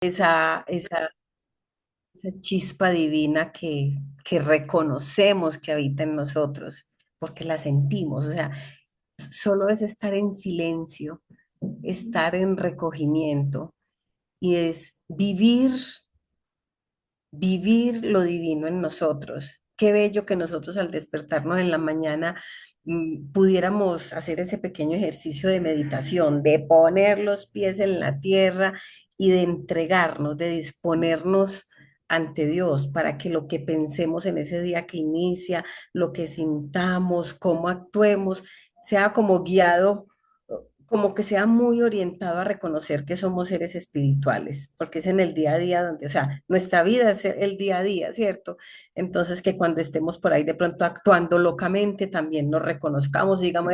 esa chispa divina que reconocemos que habita en nosotros, porque la sentimos. O sea, solo es estar en silencio, estar en recogimiento y es vivir lo divino en nosotros. Qué bello que nosotros al despertarnos en la mañana pudiéramos hacer ese pequeño ejercicio de meditación, de poner los pies en la tierra y de entregarnos, de disponernos ante Dios para que lo que pensemos en ese día que inicia, lo que sintamos, cómo actuemos, sea como guiado, como que sea muy orientado a reconocer que somos seres espirituales, porque es en el día a día donde, o sea, nuestra vida es el día a día, ¿cierto? Entonces, que cuando estemos por ahí de pronto actuando locamente, también nos reconozcamos y digamos,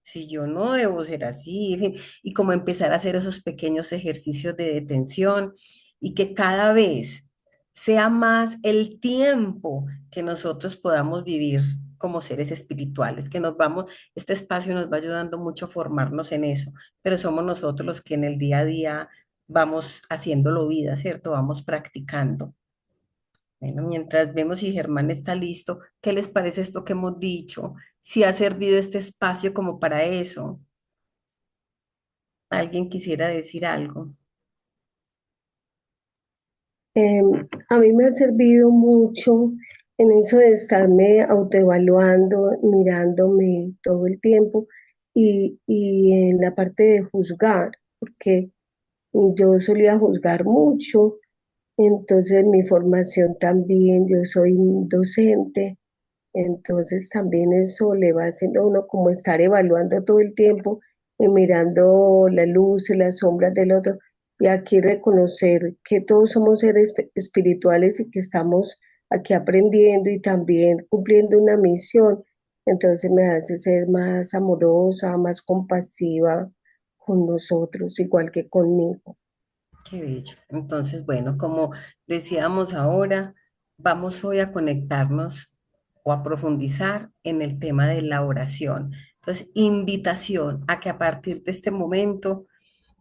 si yo no debo ser así, en fin, y como empezar a hacer esos pequeños ejercicios de detención y que cada vez sea más el tiempo que nosotros podamos vivir como seres espirituales, que nos vamos, este espacio nos va ayudando mucho a formarnos en eso, pero somos nosotros los que en el día a día vamos haciéndolo vida, ¿cierto? Vamos practicando. Bueno, mientras vemos si Germán está listo, ¿qué les parece esto que hemos dicho? Si ha servido este espacio como para eso. ¿Alguien quisiera decir algo? A mí me ha servido mucho en eso de estarme autoevaluando, mirándome todo el tiempo y en la parte de juzgar, porque yo solía juzgar mucho, entonces mi formación también, yo soy docente, entonces también eso le va haciendo a uno como estar evaluando todo el tiempo y mirando la luz y las sombras del otro. Y aquí reconocer que todos somos seres espirituales y que estamos aquí aprendiendo y también cumpliendo una misión. Entonces me hace ser más amorosa, más compasiva con nosotros, igual que conmigo. Qué bello. Entonces, bueno, como decíamos ahora, vamos hoy a conectarnos o a profundizar en el tema de la oración. Entonces, invitación a que a partir de este momento,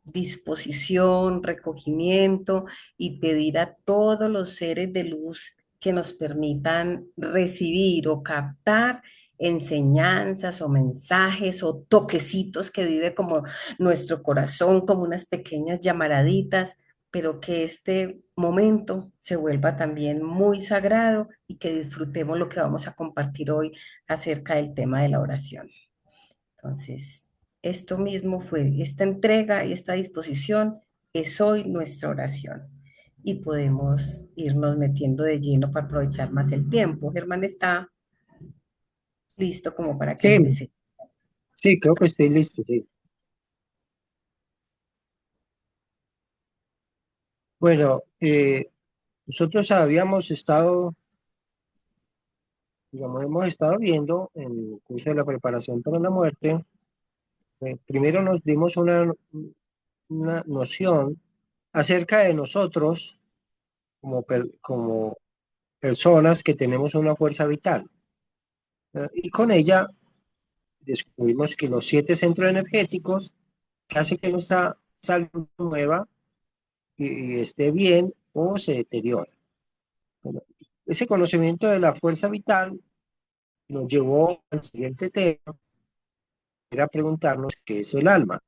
disposición, recogimiento y pedir a todos los seres de luz que nos permitan recibir o captar enseñanzas o mensajes o toquecitos que vive como nuestro corazón, como unas pequeñas llamaraditas, pero que este momento se vuelva también muy sagrado y que disfrutemos lo que vamos a compartir hoy acerca del tema de la oración. Entonces, esto mismo fue, esta entrega y esta disposición es hoy nuestra oración y podemos irnos metiendo de lleno para aprovechar más el tiempo. Germán está listo como para que Sí, empecé. sí, creo que estoy listo, sí. Bueno, nosotros habíamos estado, digamos, hemos estado viendo en el curso de la preparación para la muerte. Primero nos dimos una noción acerca de nosotros como personas que tenemos una fuerza vital. Y con ella descubrimos que los 7 centros energéticos que hacen que nuestra salud mueva y esté bien o se deteriore. Bueno, ese conocimiento de la fuerza vital nos llevó al siguiente tema, era preguntarnos qué es el alma.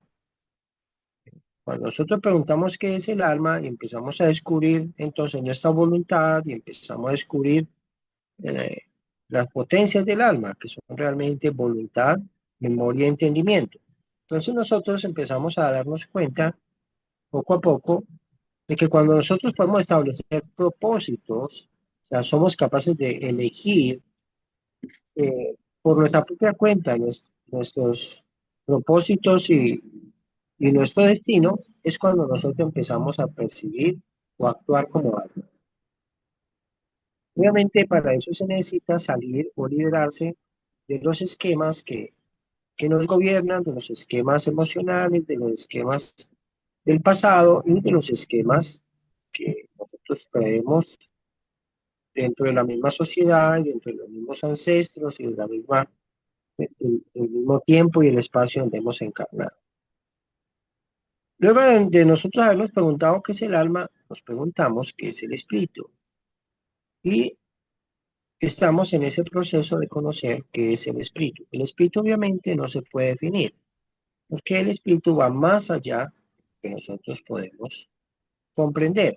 Cuando nosotros preguntamos qué es el alma y empezamos a descubrir entonces nuestra voluntad y empezamos a descubrir eh, las potencias del alma, que son realmente voluntad, memoria y entendimiento. Entonces nosotros empezamos a darnos cuenta poco a poco de que cuando nosotros podemos establecer propósitos, o sea, somos capaces de elegir por nuestra propia cuenta nuestros propósitos y nuestro destino, es cuando nosotros empezamos a percibir o actuar como algo. Obviamente para eso se necesita salir o liberarse de los esquemas que nos gobiernan, de los esquemas emocionales, de los esquemas del pasado y de los esquemas que nosotros traemos dentro de la misma sociedad y dentro de los mismos ancestros y de la misma, el mismo tiempo y el espacio donde hemos encarnado. Luego de nosotros habernos preguntado qué es el alma, nos preguntamos qué es el espíritu. Y estamos en ese proceso de conocer qué es el espíritu. El espíritu obviamente no se puede definir, porque el espíritu va más allá que nosotros podemos comprender.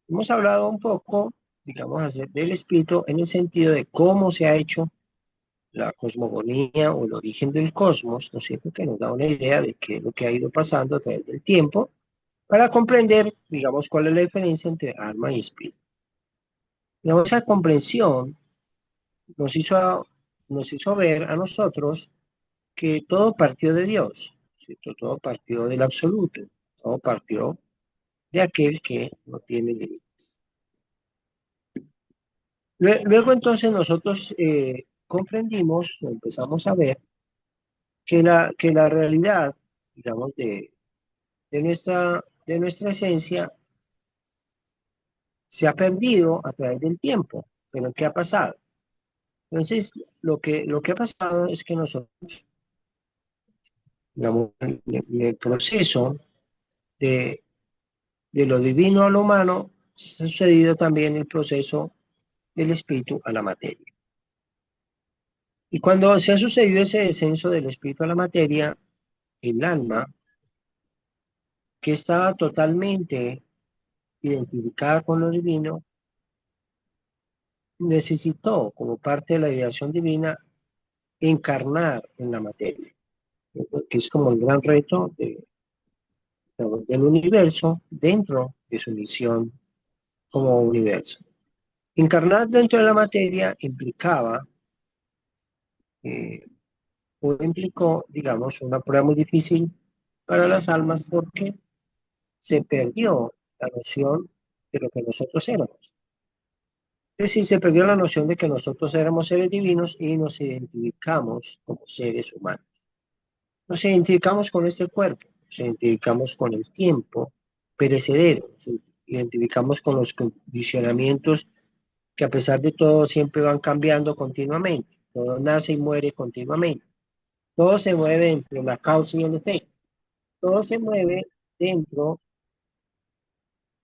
Hemos hablado un poco, digamos, del espíritu en el sentido de cómo se ha hecho la cosmogonía o el origen del cosmos, ¿no es cierto? Que nos da una idea de qué es lo que ha ido pasando a través del tiempo para comprender, digamos, cuál es la diferencia entre alma y espíritu. Digamos, esa comprensión nos hizo ver a nosotros que todo partió de Dios, ¿cierto? Todo partió del absoluto, todo partió de aquel que no tiene límites. Luego entonces nosotros comprendimos, o empezamos a ver que la realidad, digamos, de nuestra esencia se ha perdido a través del tiempo. Pero ¿qué ha pasado? Entonces, lo que ha pasado es que nosotros, digamos, en el proceso de, de lo divino a lo humano, ha sucedido también el proceso del espíritu a la materia. Y cuando se ha sucedido ese descenso del espíritu a la materia, el alma, que estaba totalmente identificada con lo divino, necesitó, como parte de la ideación divina, encarnar en la materia, que es como el gran reto del universo dentro de su misión como universo. Encarnar dentro de la materia implicaba, eh, o implicó, digamos, una prueba muy difícil para las almas porque se perdió la noción de lo que nosotros éramos. Es decir, se perdió la noción de que nosotros éramos seres divinos y nos identificamos como seres humanos. Nos identificamos con este cuerpo, nos identificamos con el tiempo perecedero, nos identificamos con los condicionamientos que a pesar de todo siempre van cambiando continuamente. Todo nace y muere continuamente. Todo se mueve entre la causa y el efecto. Todo se mueve dentro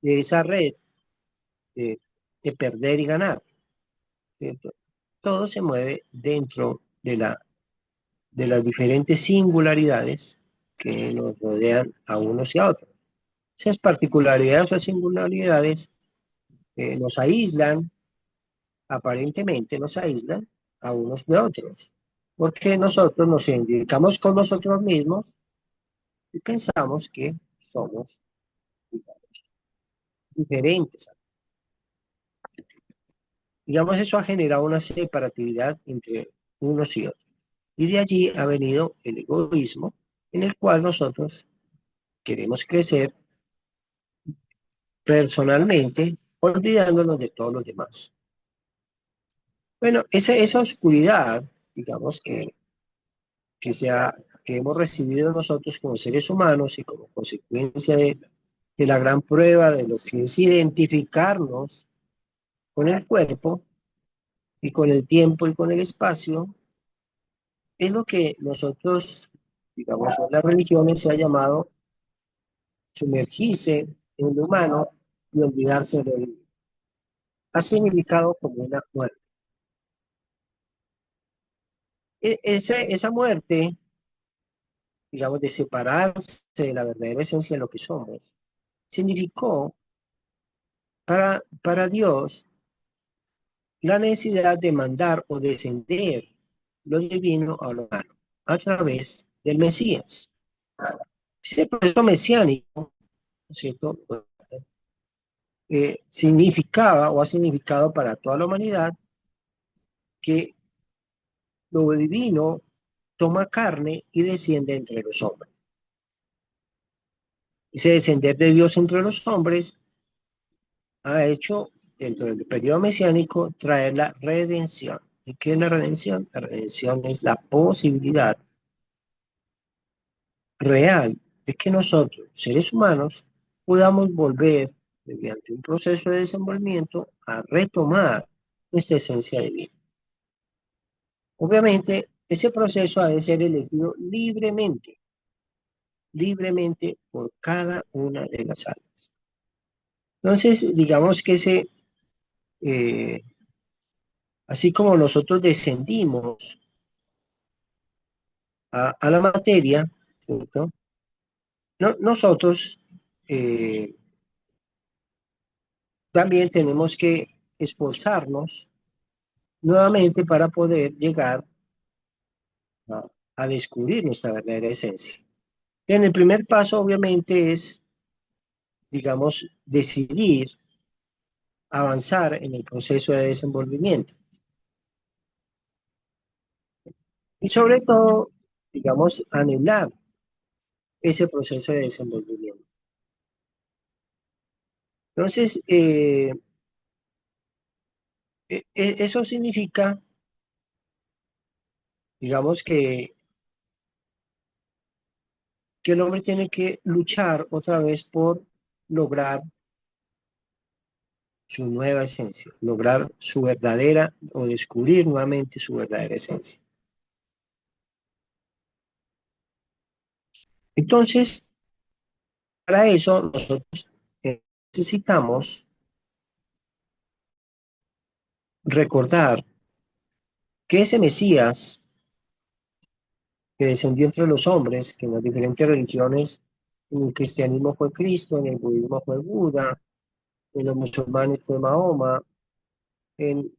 de esa red de, de perder y ganar, ¿cierto? Todo se mueve dentro de las diferentes singularidades que nos rodean a unos y a otros. Esas particularidades o singularidades nos aíslan, aparentemente nos aíslan a unos de otros, porque nosotros nos identificamos con nosotros mismos y pensamos que somos diferentes. Digamos, eso ha generado una separatividad entre unos y otros. Y de allí ha venido el egoísmo, en el cual nosotros queremos crecer personalmente, olvidándonos de todos los demás. Bueno, esa oscuridad, digamos, que, se ha, que hemos recibido nosotros como seres humanos y como consecuencia de la gran prueba de lo que es identificarnos con el cuerpo y con el tiempo y con el espacio, es lo que nosotros, digamos, en las religiones se ha llamado sumergirse en lo humano y olvidarse de lo divino. Ha significado como una muerte. Esa muerte, digamos, de separarse de la verdadera esencia de lo que somos, significó para Dios la necesidad de mandar o descender lo divino a lo humano a través del Mesías. Ese proceso mesiánico, ¿no es cierto? Significaba o ha significado para toda la humanidad que lo divino toma carne y desciende entre los hombres. Ese descender de Dios entre los hombres ha hecho, dentro del periodo mesiánico, traer la redención. ¿Y qué es la redención? La redención es la posibilidad real de que nosotros, seres humanos, podamos volver, mediante un proceso de desenvolvimiento, a retomar nuestra esencia divina. Obviamente, ese proceso ha de ser elegido libremente. libremente por cada una de las almas. Entonces, digamos que eh, así como nosotros descendimos a la materia, ¿cierto? Nosotros también tenemos que esforzarnos nuevamente para poder llegar a, a descubrir nuestra verdadera esencia. Bien, el primer paso obviamente es, digamos, decidir avanzar en el proceso de desenvolvimiento. Y sobre todo, digamos, anhelar ese proceso de desenvolvimiento. Entonces, eso significa, digamos, que el hombre tiene que luchar otra vez por lograr su nueva esencia, lograr su verdadera o descubrir nuevamente su verdadera esencia. Entonces, para eso nosotros necesitamos recordar que ese Mesías que descendió entre los hombres, que en las diferentes religiones, en el cristianismo fue Cristo, en el budismo fue Buda, en los musulmanes fue Mahoma, en,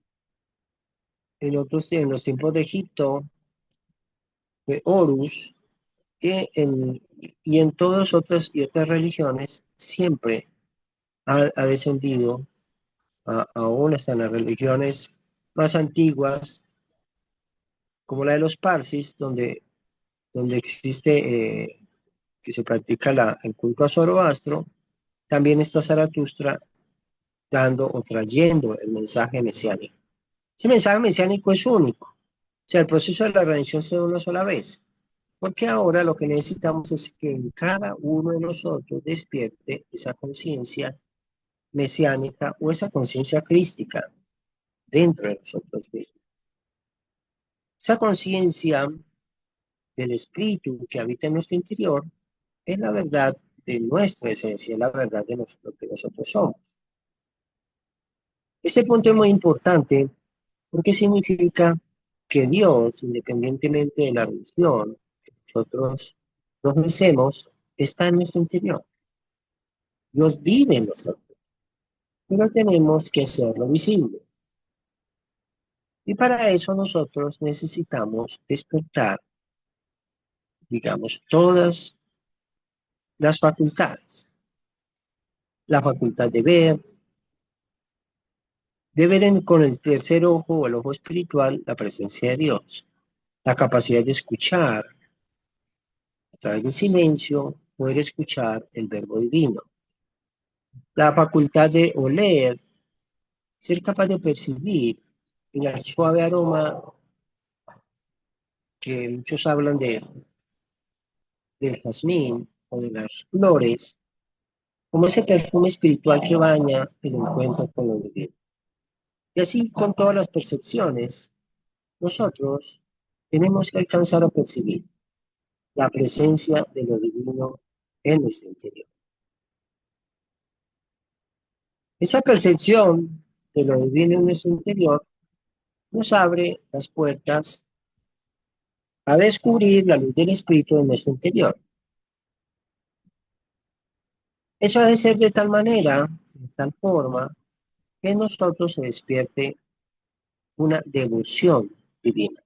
en los tiempos de Egipto fue Horus, y en todas otras religiones siempre ha descendido, aún hasta en las religiones más antiguas, como la de los parsis, donde existe, que se practica el culto a Zoroastro, también está Zaratustra dando o trayendo el mensaje mesiánico. Ese mensaje mesiánico es único, o sea, el proceso de la redención se da una sola vez, porque ahora lo que necesitamos es que en cada uno de nosotros despierte esa conciencia mesiánica o esa conciencia crística dentro de nosotros mismos. Esa conciencia del espíritu que habita en nuestro interior es la verdad de nuestra esencia, es la verdad de lo que nosotros somos. Este punto es muy importante porque significa que Dios, independientemente de la religión que nosotros profesemos, está en nuestro interior. Dios vive en nosotros, pero tenemos que hacerlo visible. Y para eso nosotros necesitamos despertar, digamos, todas las facultades. La facultad de ver con el tercer ojo o el ojo espiritual la presencia de Dios. La capacidad de escuchar a través del silencio, poder escuchar el verbo divino. La facultad de oler, ser capaz de percibir el suave aroma que muchos hablan del jazmín o de las flores, como ese perfume espiritual que baña el encuentro con lo divino. Y así con todas las percepciones, nosotros tenemos que alcanzar a percibir la presencia de lo divino en nuestro interior. Esa percepción de lo divino en nuestro interior nos abre las puertas a descubrir la luz del espíritu en nuestro interior. Eso ha de ser de tal manera, de tal forma, que en nosotros se despierte una devoción divina.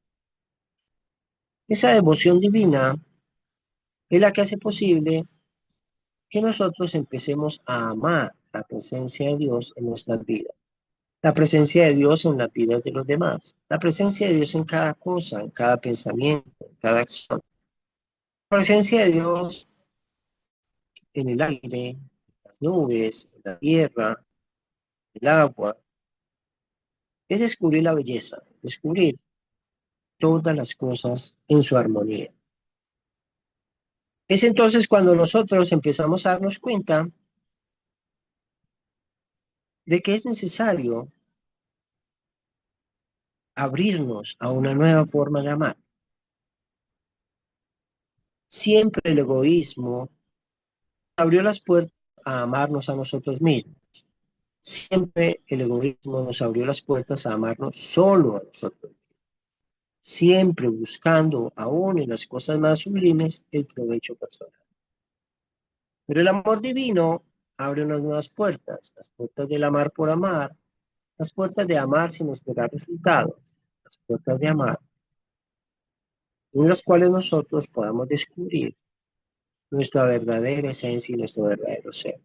Esa devoción divina es la que hace posible que nosotros empecemos a amar la presencia de Dios en nuestras vidas, la presencia de Dios en las vidas de los demás, la presencia de Dios en cada cosa, en cada pensamiento, en cada acción, la presencia de Dios en el aire, en las nubes, en la tierra, el agua, es descubrir la belleza, descubrir todas las cosas en su armonía. Es entonces cuando nosotros empezamos a darnos cuenta de que es necesario abrirnos a una nueva forma de amar. Siempre el egoísmo abrió las puertas a amarnos a nosotros mismos. Siempre el egoísmo nos abrió las puertas a amarnos solo a nosotros. Siempre buscando, aún en las cosas más sublimes, el provecho personal. Pero el amor divino abre unas nuevas puertas, las puertas del amar por amar, las puertas de amar sin esperar resultados, las puertas de amar, en las cuales nosotros podamos descubrir nuestra verdadera esencia y nuestro verdadero ser.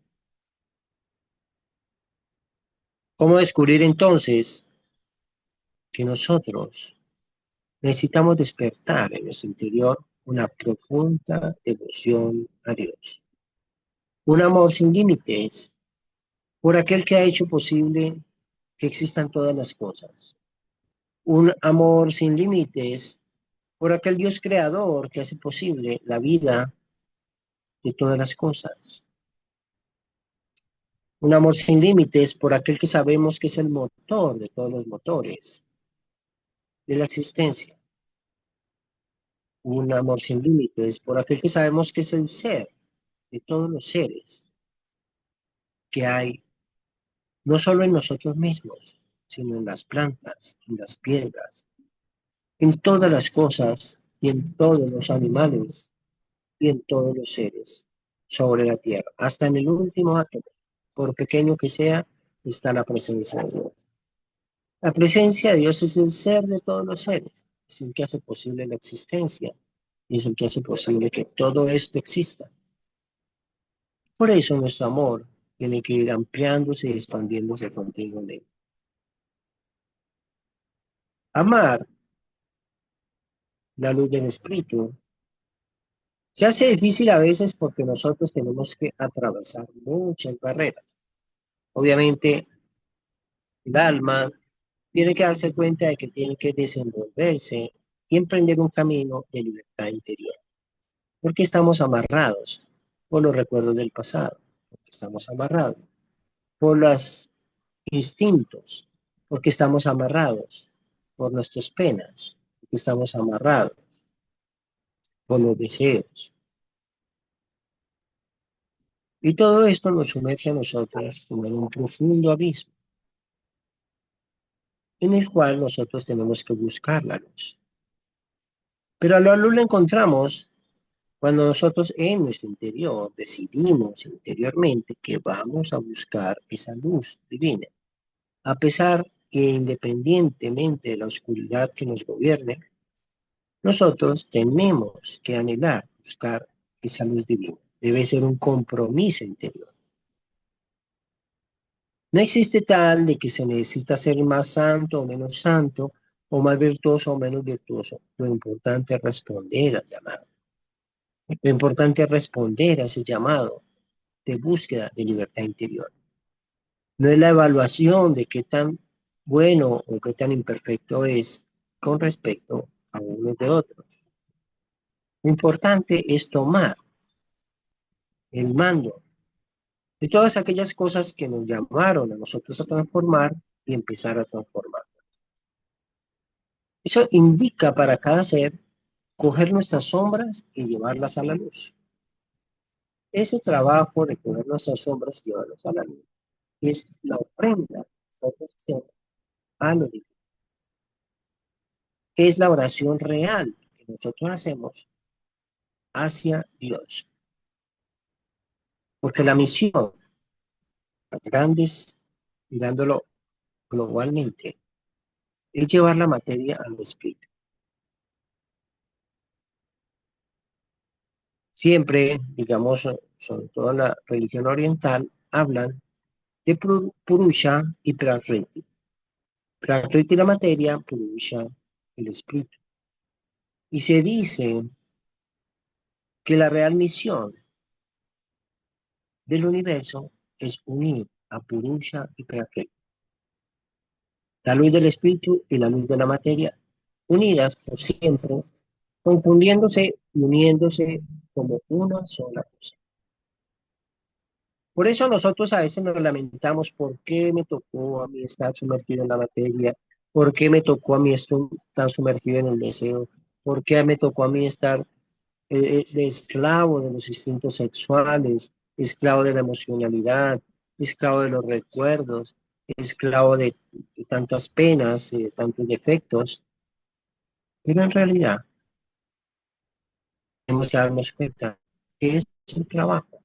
¿Cómo descubrir entonces que nosotros necesitamos despertar en nuestro interior una profunda devoción a Dios? Un amor sin límites por aquel que ha hecho posible que existan todas las cosas. Un amor sin límites por aquel Dios creador que hace posible la vida de todas las cosas. Un amor sin límites por aquel que sabemos que es el motor de todos los motores de la existencia. Un amor sin límites por aquel que sabemos que es el ser de todos los seres que hay, no solo en nosotros mismos, sino en las plantas, en las piedras, en todas las cosas y en todos los animales y en todos los seres sobre la tierra. Hasta en el último átomo, por pequeño que sea, está la presencia de Dios. La presencia de Dios es el ser de todos los seres, es el que hace posible la existencia y es el que hace posible que todo esto exista. Por eso nuestro amor tiene que ir ampliándose y expandiéndose continuamente. Amar la luz del Espíritu se hace difícil a veces porque nosotros tenemos que atravesar muchas barreras. Obviamente, el alma tiene que darse cuenta de que tiene que desenvolverse y emprender un camino de libertad interior, porque estamos amarrados por los recuerdos del pasado, porque estamos amarrados por los instintos, porque estamos amarrados por nuestras penas, porque estamos amarrados por los deseos. Y todo esto nos sumerge a nosotros como en un profundo abismo, en el cual nosotros tenemos que buscar la luz. Pero a la luz la encontramos cuando nosotros en nuestro interior decidimos interiormente que vamos a buscar esa luz divina, a pesar e independientemente de la oscuridad que nos gobierne, nosotros tenemos que anhelar buscar esa luz divina. Debe ser un compromiso interior. No existe tal de que se necesita ser más santo o menos santo, o más virtuoso o menos virtuoso. Lo importante es responder al llamado. Lo importante es responder a ese llamado de búsqueda de libertad interior. No es la evaluación de qué tan bueno o qué tan imperfecto es con respecto a unos de otros. Lo importante es tomar el mando de todas aquellas cosas que nos llamaron a nosotros a transformar y empezar a transformar. Eso indica para cada ser coger nuestras sombras y llevarlas a la luz. Ese trabajo de coger nuestras sombras y llevarlas a la luz es la ofrenda que nosotros hacemos a lo divino. Es la oración real que nosotros hacemos hacia Dios. Porque la misión, a grandes, mirándolo globalmente, es llevar la materia al espíritu. Siempre, digamos, sobre todo en la religión oriental, hablan de Purusha y Prakriti. Prakriti la materia, Purusha el espíritu. Y se dice que la real misión del universo es unir a Purusha y Prakriti. La luz del espíritu y la luz de la materia, unidas por siempre, confundiéndose y uniéndose como una sola cosa. Por eso nosotros a veces nos lamentamos por qué me tocó a mí estar sumergido en la materia, por qué me tocó a mí estar sumergido en el deseo, por qué me tocó a mí estar de esclavo de los instintos sexuales, esclavo de la emocionalidad, esclavo de los recuerdos, esclavo de tantas penas y de tantos defectos. Pero en realidad tenemos que darnos cuenta que es el trabajo,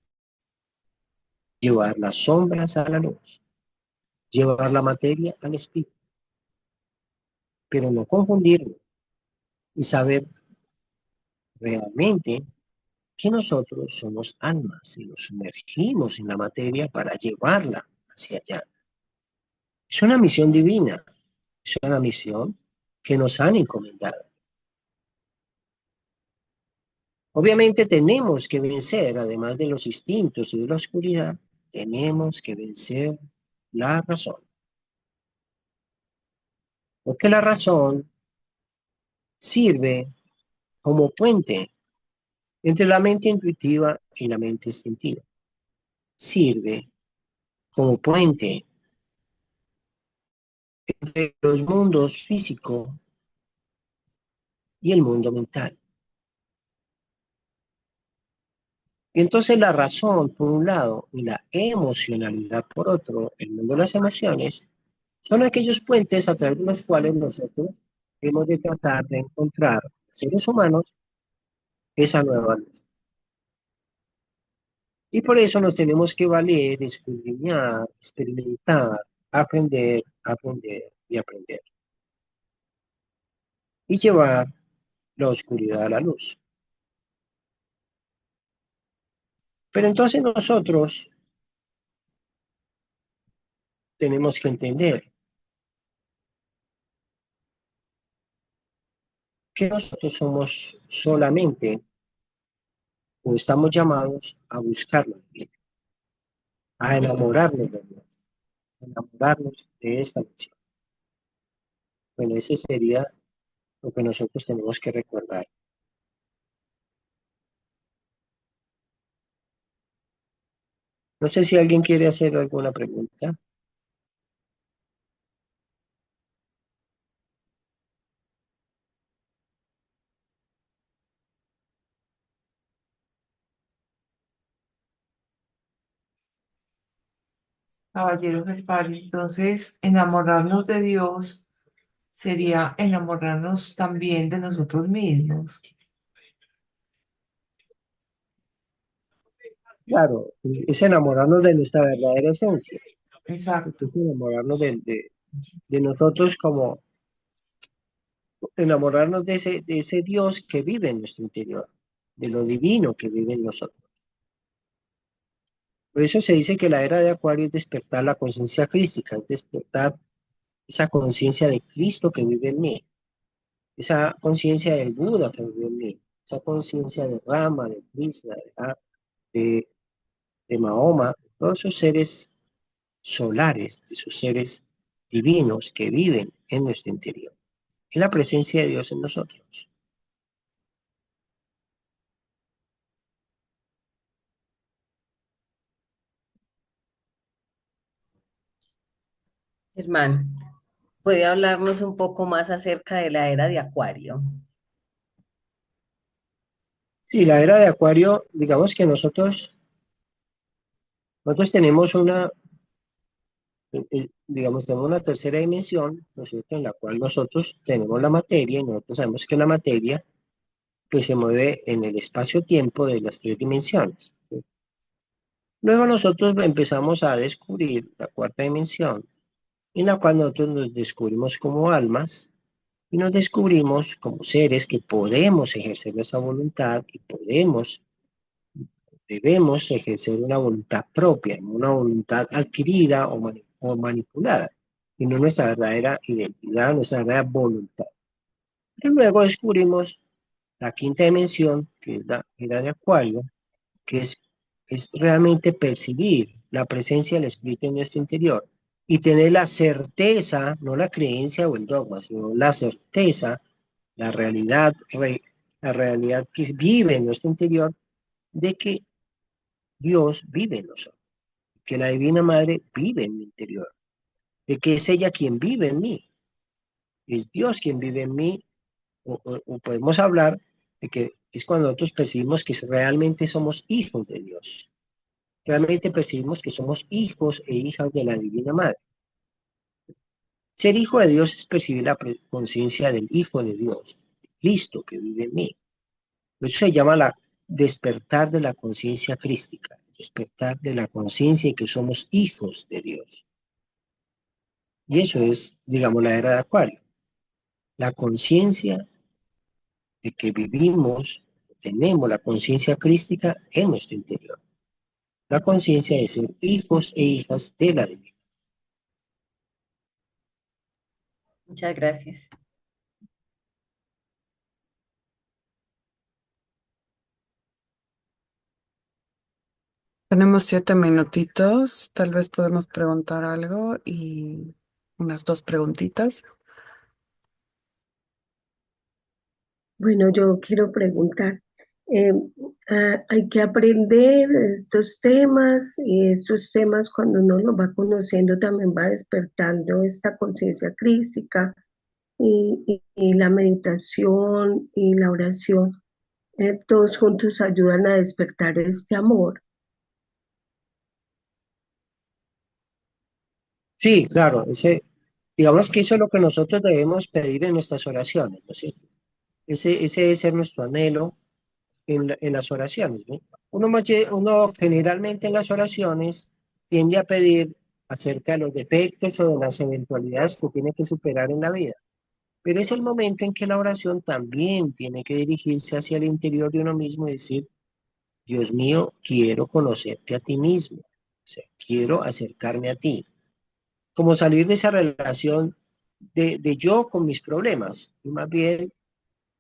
llevar las sombras a la luz, llevar la materia al espíritu, pero no confundirlo y saber realmente que nosotros somos almas y nos sumergimos en la materia para llevarla hacia allá. Es una misión divina, es una misión que nos han encomendado. Obviamente tenemos que vencer, además de los instintos y de la oscuridad, tenemos que vencer la razón. Porque la razón sirve como puente entre la mente intuitiva y la mente instintiva. Sirve como puente entre los mundos físico y el mundo mental. Y entonces la razón, por un lado, y la emocionalidad, por otro, el mundo de las emociones, son aquellos puentes a través de los cuales nosotros hemos de tratar de encontrar, seres humanos, esa nueva luz. Y por eso nos tenemos que valer, escudriñar, experimentar, aprender, aprender y aprender. Y llevar la oscuridad a la luz. Pero entonces nosotros tenemos que entender que nosotros somos solamente, o estamos llamados a buscarlo, a enamorarnos de Dios, a enamorarnos de esta misión. Bueno, ese sería lo que nosotros tenemos que recordar. No sé si alguien quiere hacer alguna pregunta. Caballero verbal, entonces enamorarnos de Dios sería enamorarnos también de nosotros mismos. Claro, es enamorarnos de nuestra verdadera esencia, Exacto. es enamorarnos de nosotros como enamorarnos de ese Dios que vive en nuestro interior, de lo divino que vive en nosotros. Por eso se dice que la era de Acuario es despertar la conciencia crística, es despertar esa conciencia de Cristo que vive en mí, esa conciencia del Buda que vive en mí, esa conciencia de Rama, de Krishna, de, de Mahoma, de todos esos seres solares, de esos seres divinos que viven en nuestro interior, en la presencia de Dios en nosotros. Germán, ¿puede hablarnos un poco más acerca de la era de Acuario? Sí, la era de Acuario, digamos que nosotros tenemos digamos, tenemos una tercera dimensión, ¿no es cierto?, en la cual nosotros tenemos la materia y nosotros sabemos que la materia pues se mueve en el espacio-tiempo de las tres dimensiones, ¿sí? Luego nosotros empezamos a descubrir la cuarta dimensión, en la cual nosotros nos descubrimos como almas y nos descubrimos como seres que podemos ejercer nuestra voluntad y debemos ejercer una voluntad propia, no una voluntad adquirida o manipulada, y no nuestra verdadera identidad, nuestra verdadera voluntad. Y luego descubrimos la quinta dimensión, que es la era de Acuario, que es realmente percibir la presencia del Espíritu en nuestro interior y tener la certeza, no la creencia o el dogma, sino la certeza, la realidad, la realidad que vive en nuestro interior de que Dios vive en nosotros, que la Divina Madre vive en mi interior, de que es ella quien vive en mí, es Dios quien vive en mí, o podemos hablar de que es cuando nosotros percibimos que realmente somos hijos de Dios. Realmente percibimos que somos hijos e hijas de la Divina Madre. Ser hijo de Dios es percibir la conciencia del Hijo de Dios, de Cristo que vive en mí. Eso se llama la despertar de la conciencia crística, despertar de la conciencia de que somos hijos de Dios. Y eso es, digamos, la era de Acuario. La conciencia de que vivimos, tenemos la conciencia crística en nuestro interior. La conciencia de ser hijos e hijas de la divinidad. Muchas gracias. Tenemos 7 minutitos, tal vez podemos preguntar algo y unas 2 preguntitas. Bueno, yo quiero preguntar, eh, hay que aprender estos temas y estos temas cuando uno los va conociendo también va despertando esta conciencia crística y la meditación y la oración, todos juntos ayudan a despertar este amor. Sí, claro, digamos que eso es lo que nosotros debemos pedir en nuestras oraciones, ¿no es cierto? Ese debe ser nuestro anhelo en las oraciones, ¿no? Uno generalmente en las oraciones tiende a pedir acerca de los defectos o de las eventualidades que tiene que superar en la vida. Pero es el momento en que la oración también tiene que dirigirse hacia el interior de uno mismo y decir, Dios mío, quiero conocerte a ti mismo. O sea, quiero acercarme a ti. Como salir de esa relación de yo con mis problemas y más bien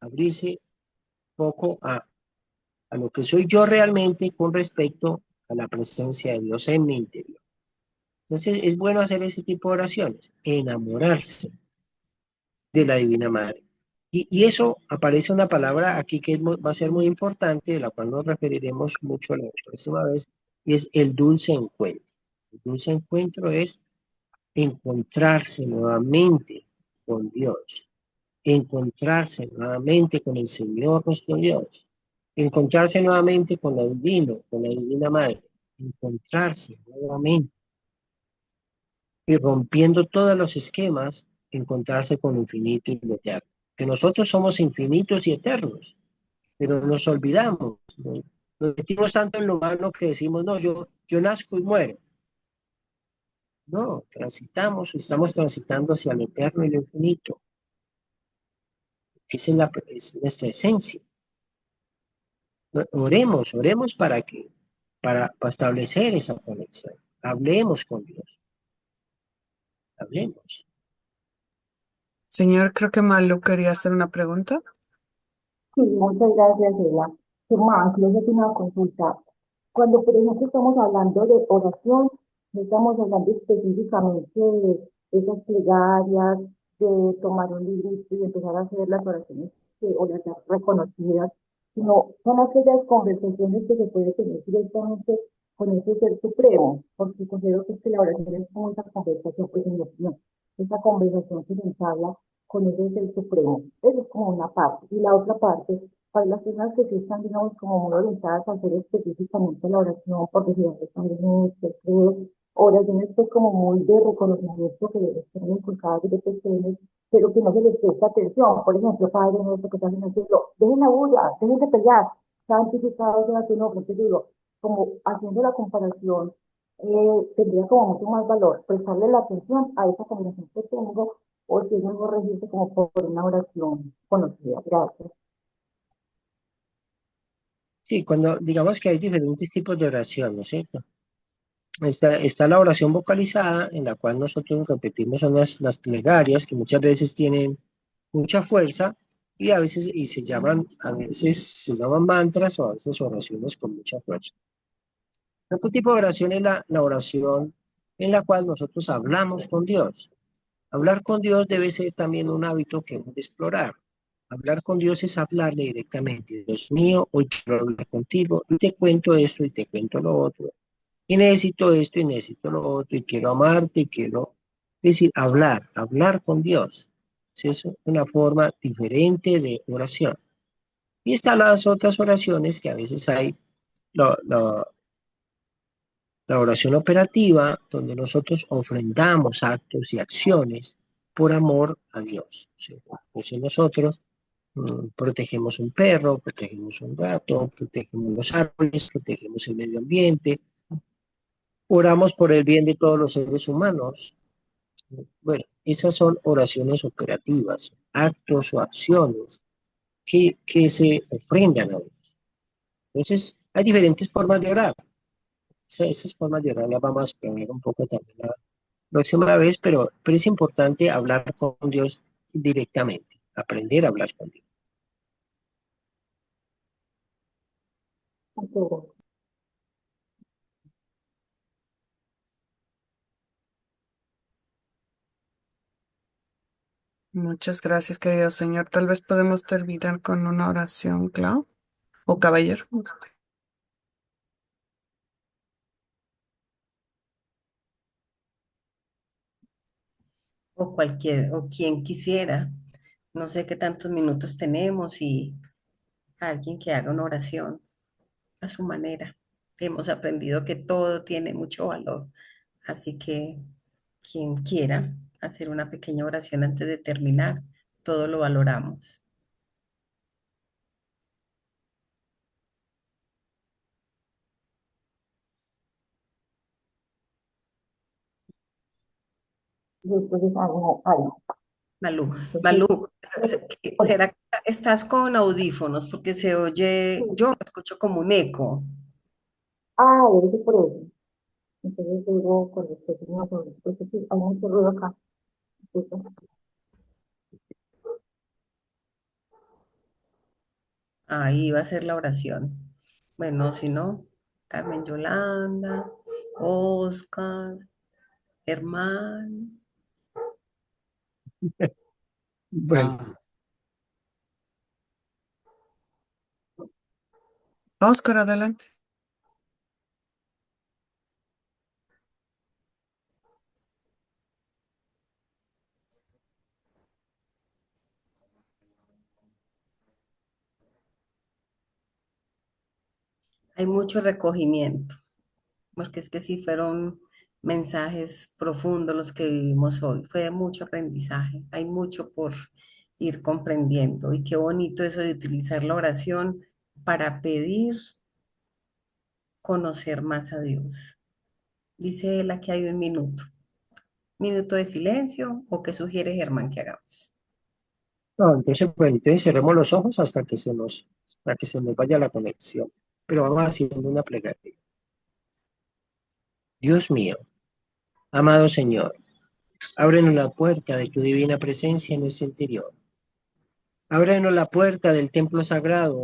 abrirse poco a lo que soy yo realmente con respecto a la presencia de Dios en mi interior. Entonces es bueno hacer ese tipo de oraciones, enamorarse de la Divina Madre. Y eso aparece una palabra aquí que va a ser muy importante, de la cual nos referiremos mucho la próxima vez, y es el dulce encuentro. El dulce encuentro es encontrarse nuevamente con Dios, encontrarse nuevamente con el Señor nuestro Dios, encontrarse nuevamente con lo divino, con la Divina Madre, encontrarse nuevamente y rompiendo todos los esquemas, encontrarse con lo infinito y lo eterno. Que nosotros somos infinitos y eternos, pero nos olvidamos, ¿no? Nos metimos tanto en lo humano que decimos, no, yo nazco y muero. No, estamos transitando hacia lo eterno y lo infinito. Esa es nuestra esencia. Oremos para establecer esa conexión. Hablemos con Dios, hablemos. Señor, creo que Malu quería hacer una pregunta. Sí, muchas gracias, Ela. Germán, quiero hacerte una consulta. Cuando, por ejemplo, estamos hablando de oración, no estamos hablando específicamente de esas plegarias, de tomar un librito y empezar a hacer las oraciones o las reconocidas, sino son aquellas conversaciones que se puede tener directamente con ese ser supremo, porque considero que, es que la oración es como esa conversación, pues en mi opinión, esa conversación que se entabla con ese ser supremo. Eso es como una parte. Y la otra parte, para las personas que sí están, digamos, como muy orientadas a hacer específicamente la oración, porque si están en el credo, oraciones pues como muy de reconocimiento que les tienen inculcadas desde pequeños, pero que no se les presta atención. Por ejemplo, Padre nuestro que estás en el cielo, dejen la bulla, dejen de pelear, santificado sea tu nombre. Te digo, como haciendo la comparación, tendría como mucho más valor prestarle la atención a esa conversación que tengo o si es mejor regirse como por una oración conocida. Gracias. Sí, cuando digamos que hay diferentes tipos de oración, ¿no es cierto? Está la oración vocalizada, en la cual nosotros repetimos son las plegarias, que muchas veces tienen mucha fuerza y a veces se llaman mantras o a veces oraciones con mucha fuerza. Otro tipo de oración es la oración en la cual nosotros hablamos con Dios. Hablar con Dios debe ser también un hábito que hemos de explorar. Hablar con Dios es hablarle directamente. Dios mío, hoy quiero hablar contigo y te cuento esto y te cuento lo otro. Y necesito esto y necesito lo otro y quiero amarte y quiero decir, hablar con Dios. Es una forma diferente de oración. Y están las otras oraciones que a veces hay, la, la- la oración operativa, donde nosotros ofrendamos actos y acciones por amor a Dios. ¿Sí? Entonces nosotros protegemos un perro, protegemos un gato, protegemos los árboles, protegemos el medio ambiente, oramos por el bien de todos los seres humanos. Bueno, esas son oraciones operativas, actos o acciones que se ofrendan a Dios. Entonces, hay diferentes formas de orar. Esas formas de orar las vamos a explorar un poco también la próxima vez, pero es importante hablar con Dios directamente, aprender a hablar con Dios. Muchas gracias. Muchas gracias, querido Señor. Tal vez podemos terminar con una oración, Clau, o caballero. No sé. O cualquier, o quien quisiera. No sé qué tantos minutos tenemos y alguien que haga una oración a su manera. Hemos aprendido que todo tiene mucho valor, así que quien quiera hacer una pequeña oración antes de terminar, todo lo valoramos. Y entonces hago algo. Malú, Entonces, Malú, hola. ¿será que estás con audífonos? Porque se oye, yo escucho como un eco. Debe ser por eso. Entonces luego con los pequeños sobre, entonces sí, hay mucho ruido acá. Entonces, Ahí va a ser la oración. Bueno, si no, Carmen Yolanda, Oscar, Germán. Bueno, Oscar, adelante. Hay mucho recogimiento, porque es que sí fueron mensajes profundos los que vivimos hoy. Fue de mucho aprendizaje. Hay mucho por ir comprendiendo. Y qué bonito eso de utilizar la oración para pedir conocer más a Dios. Dice él aquí hay un minuto. Minuto de silencio o qué sugiere Germán que hagamos. no, entonces, bueno, entonces cerremos los ojos hasta que se nos vaya la conexión. Pero vamos haciendo una plegaria. Dios mío, amado Señor, ábrenos la puerta de tu divina presencia en nuestro interior. Ábrenos la puerta del templo sagrado